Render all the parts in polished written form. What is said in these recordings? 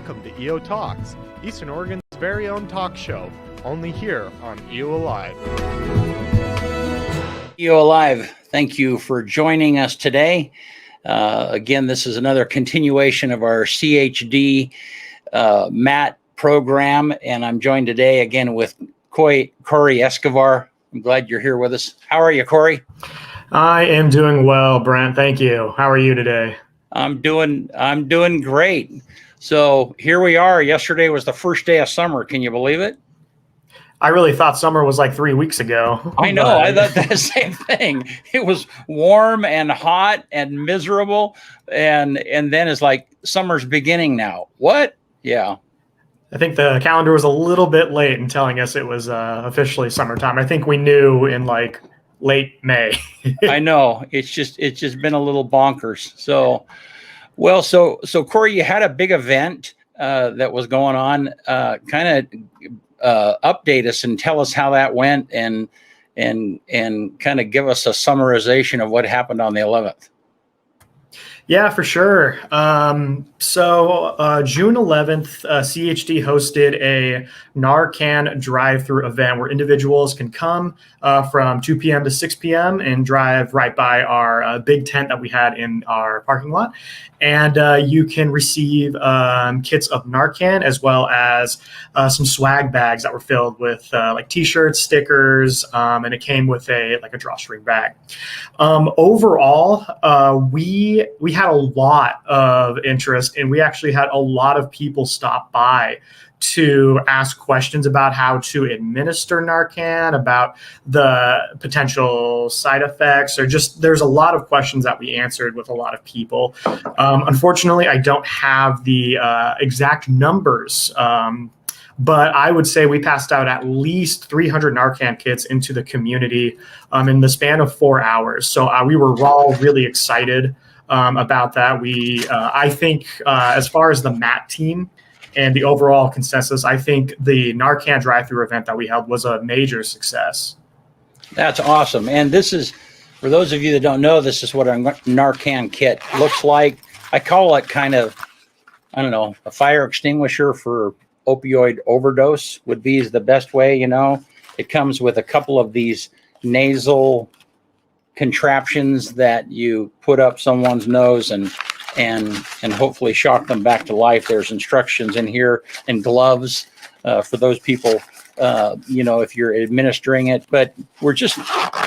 Welcome to EO Talks, Eastern Oregon's very own talk show, only here on EO Alive. EO Alive, thank you for joining us today. Again, this is another continuation of our CHD MAT program, and I'm joined today again with Corey Escobar. I'm glad you're here with us. How are you, Corey? I am doing well, Brent. Thank you. How are you today? I'm doing great. So here we are. Yesterday was the first day of summer. Can you believe it? I really thought summer was like 3 weeks ago. I know. I thought the same thing. It was warm and hot and miserable, and then it's like summer's beginning now. What? Yeah. I think the calendar was a little bit late in telling us it was officially summertime. I think we knew in like late May. I know. It's just been a little bonkers. So Corey, you had a big event that was going on. Kind of update us and tell us how that went, and kind of give us a summarization of what happened on the 11th. Yeah, for sure. So June 11th, CHD hosted a Narcan drive-through event where individuals can come from 2 p.m. to 6 p.m. and drive right by our big tent that we had in our parking lot. And you can receive kits of Narcan as well as some swag bags that were filled with like T-shirts, stickers, and it came with a drawstring bag. Overall, we had a lot of interest, and we actually had a lot of people stop by to ask questions about how to administer Narcan, about the potential side effects, or just there's a lot of questions that we answered with a lot of people. Unfortunately, I don't have the exact numbers, but I would say we passed out at least 300 Narcan kits into the community in the span of 4 hours. So we were all really excited about that. I think as far as the MAT team and the overall consensus, I think the Narcan drive-through event that we held was a major success. That's awesome. And this is, for those of you that don't know, this is what a Narcan kit looks like. I call it kind of, I don't know, a fire extinguisher for opioid overdose would be the best way, you know. It comes with a couple of these nasal contraptions that you put up someone's nose and hopefully shock them back to life. There's instructions in here and gloves for those people, if you're administering it. But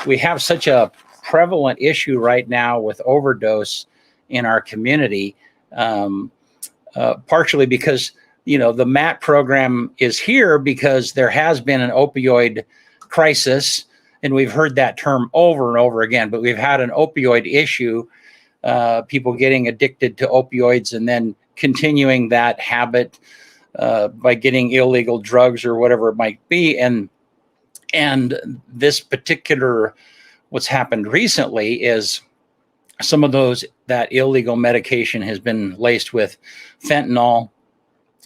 we have such a prevalent issue right now with overdose in our community, partially because, the MAT program is here because there has been an opioid crisis. And we've heard that term over and over again, but we've had an opioid issue, people getting addicted to opioids and then continuing that habit by getting illegal drugs or whatever it might be. And this particular, what's happened recently is some of that illegal medication has been laced with fentanyl,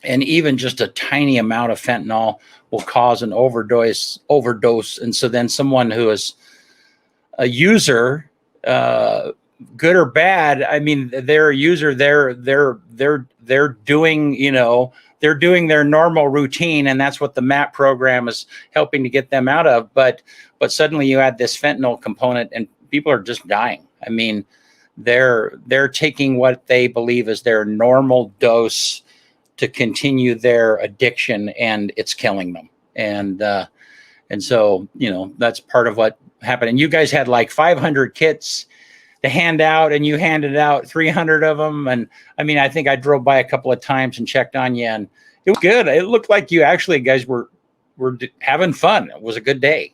and even just a tiny amount of fentanyl will cause an overdose. And so then someone who is a user, good or bad, I mean, they're a user, they're doing, they're doing their normal routine, and that's what the MAT program is helping to get them out of. But suddenly you add this fentanyl component and people are just dying. I mean, they're taking what they believe is their normal dose to continue their addiction, and it's killing them. And so, that's part of what happened. And you guys had like 500 kits to hand out, and you handed out 300 of them. And I mean, I think I drove by a couple of times and checked on you, and it was good. It looked like you actually guys were having fun. It was a good day.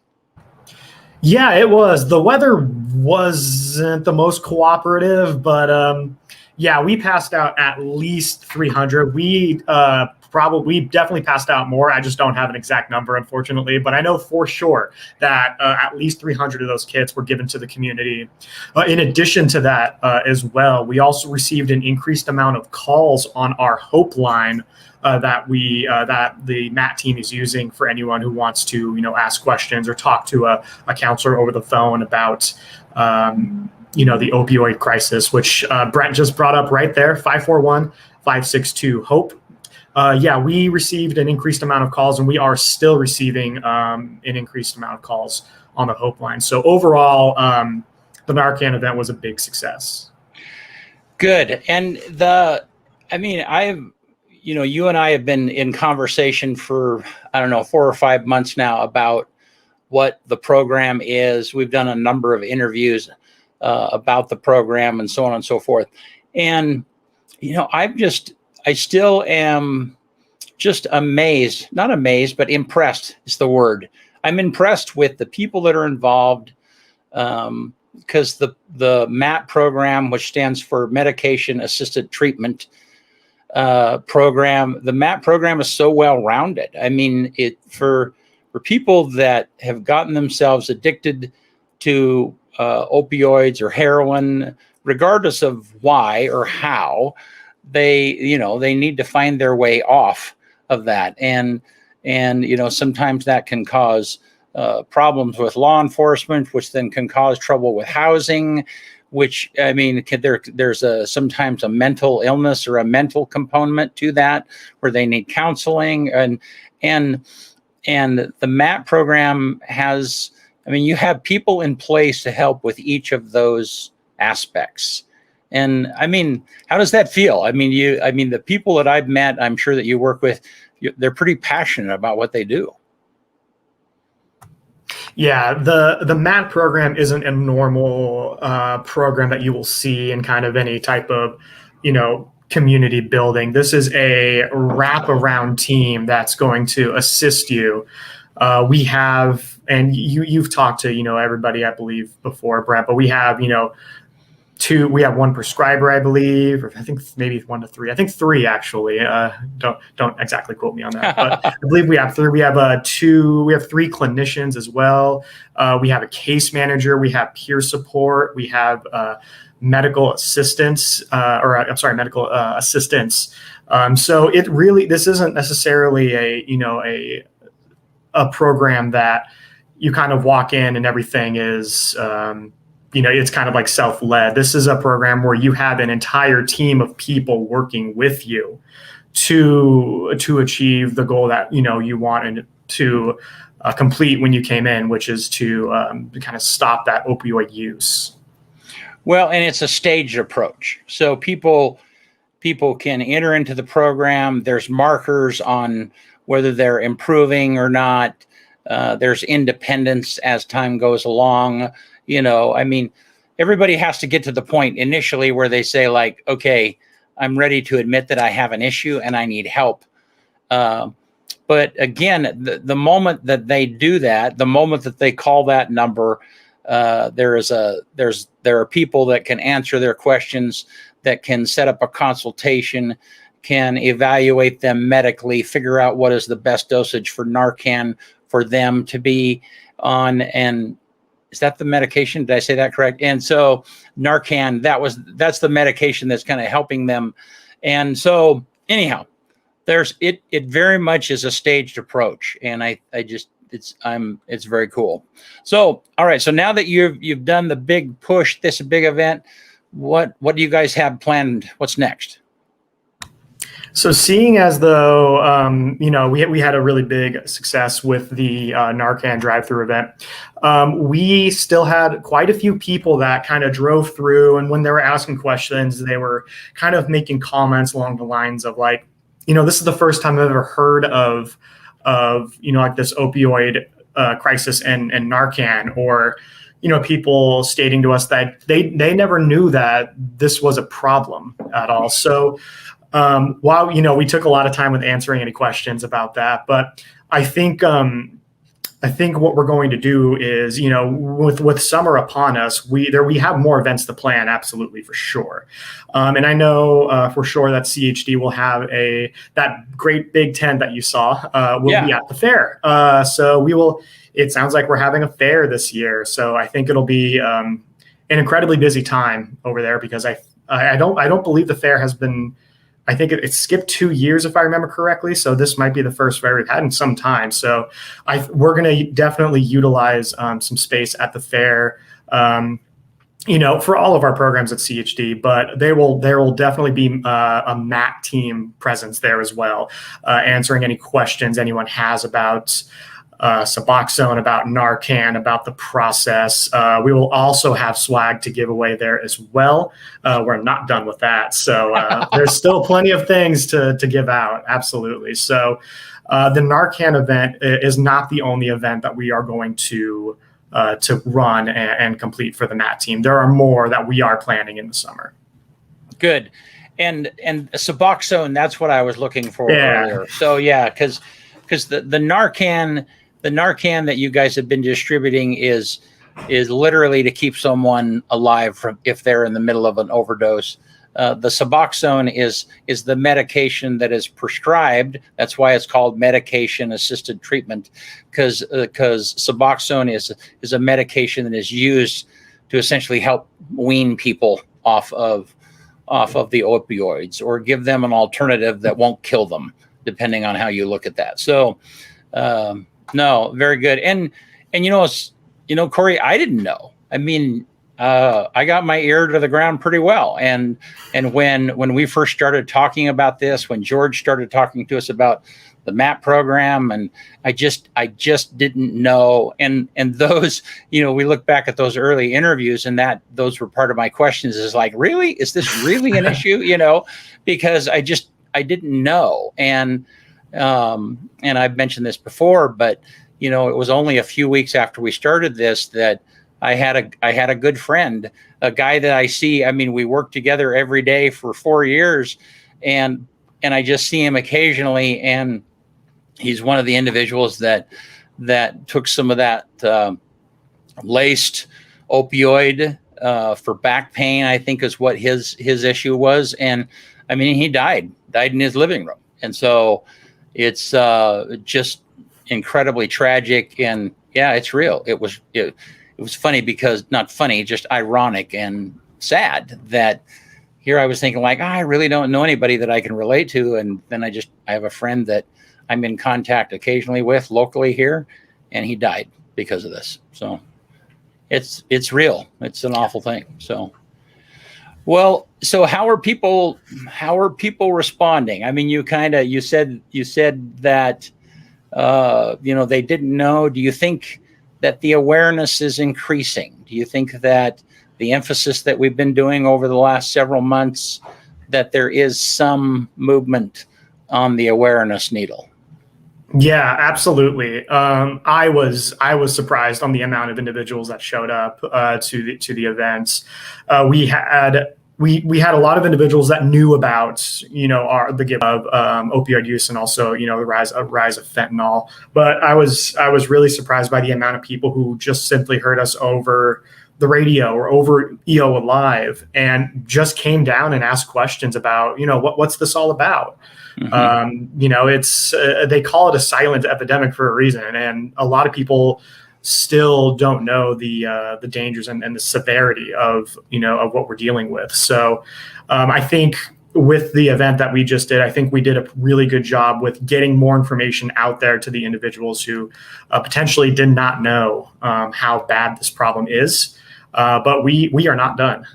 Yeah, it was. The weather wasn't the most cooperative, but yeah, we passed out at least 300. We definitely passed out more. I just don't have an exact number, unfortunately, but I know for sure that at least 300 of those kits were given to the community. In addition to that, as well, we also received an increased amount of calls on our Hope line that the MAT team is using for anyone who wants to, ask questions or talk to a counselor over the phone about the opioid crisis, which Brent just brought up right there, 541-562-HOPE. Yeah, we received an increased amount of calls, and we are still receiving an increased amount of calls on the Hope line. So overall, the Narcan event was a big success. Good. And you and I have been in conversation for, I don't know, 4 or 5 months now about what the program is. We've done a number of interviews about the program and so on and so forth. And, I still am just amazed, not amazed, but impressed is the word. I'm impressed with the people that are involved, because the MAT program, which stands for Medication Assisted Treatment program, the MAT program is so well rounded. I mean, for people that have gotten themselves addicted to opioids or heroin, regardless of why or how, they need to find their way off of that. And sometimes that can cause problems with law enforcement, which then can cause trouble with housing, which, I mean, there's sometimes a mental illness or a mental component to that where they need counseling. And the MAT program has, you have people in place to help with each of those aspects. And how does that feel? The people that I've met, I'm sure that you work with, they're pretty passionate about what they do. Yeah, the MAT program isn't a normal program that you will see in kind of any type of, community building. This is a wraparound team that's going to assist you. We have, and you've talked to, everybody, I believe, before, Brent, but we have, we have one prescriber, I believe, or I think maybe 1 to 3. I think 3 actually. Don't exactly quote me on that, but I believe we have 3. We have 3 clinicians as well. We have a case manager. We have peer support. We have medical assistants, medical assistants. So this isn't necessarily a program that you kind of walk in and everything is. It's kind of like self-led. This is a program where you have an entire team of people working with you to achieve the goal that, you wanted to complete when you came in, which is to kind of stop that opioid use. Well, and it's a staged approach. So people can enter into the program. There's markers on whether they're improving or not. There's independence as time goes along. Everybody has to get to the point initially where they say, like, okay, I'm ready to admit that I have an issue and I need help. But again, the moment that they do that, the moment that they call that number, there are people that can answer their questions, that can set up a consultation, can evaluate them medically, figure out what is the best dosage for Narcan for them to be on. And is that the medication? Did I say that correct? And so Narcan, that's the medication that's kind of helping them. And so anyhow, it very much is a staged approach. And it's very cool. So, all right. So now that you've done the big push, this big event, what do you guys have planned? What's next? So seeing as though, we had a really big success with the Narcan DriveThrough event, we still had quite a few people that kind of drove through. And when they were asking questions, they were kind of making comments along the lines of like, this is the first time I've ever heard of like this opioid crisis and Narcan, or, people stating to us that they never knew that this was a problem at all. So while, we took a lot of time with answering any questions about that, but I think what we're going to do is, with summer upon us, we have more events to plan, absolutely, for sure. And I know for sure that CHD will have that great big tent that you saw will be at the fair. So it sounds like we're having a fair this year. So I think it'll be an incredibly busy time over there, because I don't believe the fair has been, I think it skipped 2 years, if I remember correctly. So this might be the first fair we've had in some time. So we're going to definitely utilize some space at the fair. for all of our programs at CHD, but there will definitely be a MAT team presence there as well, answering any questions anyone has about Suboxone, about Narcan, about the process. We will also have swag to give away there as well. We're not done with that. So there's still plenty of things to give out. Absolutely. So the Narcan event is not the only event that we are going to run and complete for the MAT team. There are more that we are planning in the summer. Good. And Suboxone, that's what I was looking for earlier. So yeah, because the Narcan that you guys have been distributing is literally to keep someone alive from if they're in the middle of an overdose. The Suboxone is the medication that is prescribed. That's why it's called medication-assisted treatment, because Suboxone is a medication that is used to essentially help wean people off of the opioids, or give them an alternative that won't kill them, depending on how you look at that. So, no, very good. And Corey, I didn't know. I mean, I got my ear to the ground pretty well. And when we first started talking about this, when George started talking to us about the MAT program, and I just didn't know. And those, we look back at those early interviews, and those were part of my questions, is like, really, is this really an issue? Because I didn't know. And I've mentioned this before, but it was only a few weeks after we started this that I had a good friend, a guy that I see. I mean, we worked together every day for 4 years, and I just see him occasionally, and he's one of the individuals that took some of that laced opioid for back pain, I think is what his issue was. And I mean, he died in his living room. And so it's just incredibly tragic. And yeah, it's real. It was funny because, not funny, just ironic and sad that here I was thinking like, I really don't know anybody that I can relate to. And then I have a friend that I'm in contact occasionally with locally here, and he died because of this. So it's real. It's an awful thing. So, well, so how are people responding? I mean, you said that, they didn't know. Do you think that the awareness is increasing? Do you think that the emphasis that we've been doing over the last several months, that there is some movement on the awareness needle? Yeah, absolutely. I was surprised on the amount of individuals that showed up to the events. We had a lot of individuals that knew about the give of opioid use, and also the rise of fentanyl. But I was really surprised by the amount of people who just simply heard us over the radio or over EO Live and just came down and asked questions about what's this all about. Mm-hmm. It's they call it a silent epidemic for a reason, and a lot of people still don't know the dangers and the severity of what we're dealing with. So I think with the event that we just did, I think we did a really good job with getting more information out there to the individuals who potentially did not know how bad this problem is. But we are not done.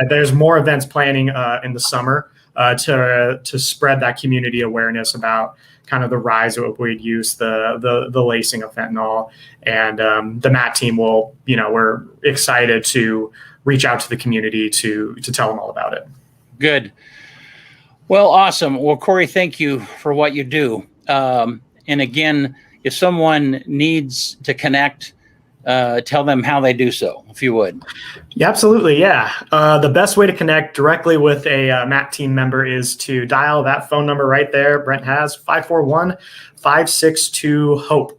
There's more events planning in the summer to spread that community awareness about kind of the rise of opioid use, the lacing of fentanyl, and the MAT team will, we're excited to reach out to the community to tell them all about it. Good. Well, awesome. Well, Corey, thank you for what you do. And again, if someone needs to connect, tell them how they do so, if you would. Yeah, absolutely. Yeah. The best way to connect directly with a MAT team member is to dial that phone number right there. Brent has 541-562-HOPE.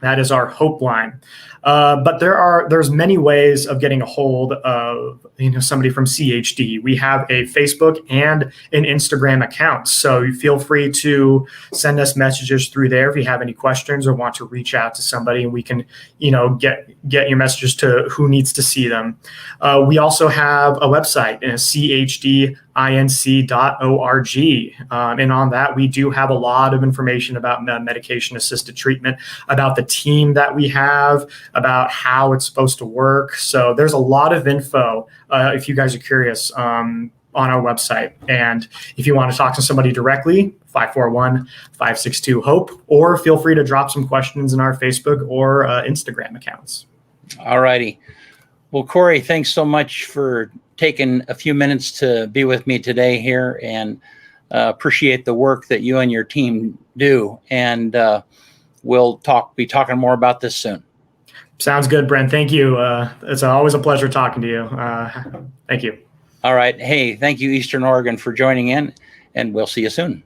That is our HOPE line. But there's many ways of getting a hold of somebody from CHD. We have a Facebook and an Instagram account, so you feel free to send us messages through there if you have any questions or want to reach out to somebody, and we can get your messages to who needs to see them. We also have a website, CHDINC.org. And on that, we do have a lot of information about medication-assisted treatment, about the team that we have, about how it's supposed to work. So there's a lot of info if you guys are curious on our website. And if you want to talk to somebody directly, 541-562-HOPE, or feel free to drop some questions in our Facebook or Instagram accounts. All righty. Well, Corey, thanks so much for taking a few minutes to be with me today here, and appreciate the work that you and your team do. And we'll be talking more about this soon. Sounds good, Brent. Thank you. It's always a pleasure talking to you. Thank you. All right. Hey, thank you, Eastern Oregon, for joining in, and we'll see you soon.